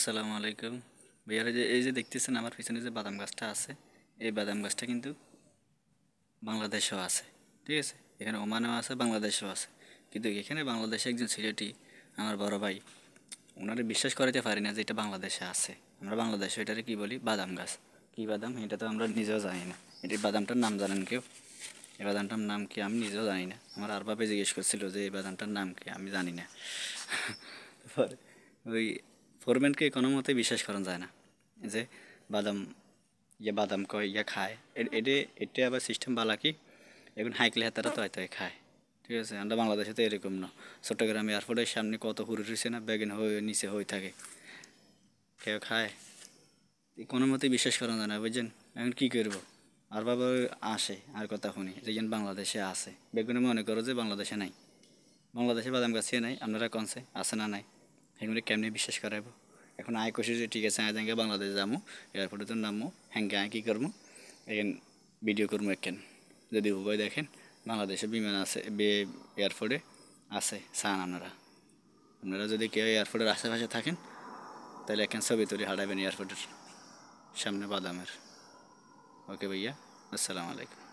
আসসালামু আলাইকুম ভাইয়ারা, এই যে দেখতেছেন আমার পিছনে যে বাদাম গাছটা আছে, এই বাদাম গাছটা কিন্তু বাংলাদেশেও আছে। ঠিক আছে, এখানে ওমানেও আছে, বাংলাদেশেও আছে। কিন্তু এখানে বাংলাদেশে একজন সিলেটি, আমার বড় ভাই, ওনারে বিশ্বাস করাতে পারি না যে এটা বাংলাদেশে আছে। আমরা বাংলাদেশে এটারে কি বলি, বাদাম গাছ। কি বাদাম এটা তো আমরা নিজেও জানি না। এটি বাদামটার নাম জানেন কেউ? এই বাদামটার নাম কি আমি নিজেও জানি না। আমার আর বাপে জিজ্ঞেস করছিল যে এই বাদামটার নাম কি, আমি জানি না। পরে ওই ফোরম্যানকে কোনো মতে বিশ্বাস করা যায় না যে বাদাম, বাদাম কয় খায়। এটা এটা আবার সিস্টেম বালা কি, এখন হাইকলে হাতারা তো হয়তো খায়। ঠিক আছে, আমরা বাংলাদেশে তো এরকম না। চট্টগ্রাম এয়ারপোর্টের সামনে কত হুড়ি রয়েছে না, ব্যাগেন হয়ে নিচে হয়ে থাকে, কেউ খায়? কোনো মতেই বিশ্বাস করা যায় না, বুঝছেন? এখন কী করবো? আর বাবা আসে আর কথা শুনি যে বাংলাদেশে আছে, বেগুনে মনে করো যে বাংলাদেশে নাই। বাংলাদেশে বাদাম গাছে নাই, আপনারা কনছে আছে না নাই, এগুলো কেমনি বিশ্বাস করাবো? এখন আয় কষি যে ঠিক আছে, আয় যাঙ্গে বাংলাদেশ যাবো, এয়ারপোর্টে তো নামবো, হ্যাঙ্গে আয় কী করবো, এখন ভিডিও করবো একেন। যদি উভয় দেখেন বাংলাদেশে বিমান আছে, এয়ারপোর্টে আছে চান আপনারা। আপনারা যদি কেউ এয়ারপোর্টের আশেপাশে থাকেন তাহলে এখানে ছবি তুলে হাঁটাবেন এয়ারপোর্টের সামনে বাদামের। ওকে ভাইয়া, আসসালামু আলাইকুম।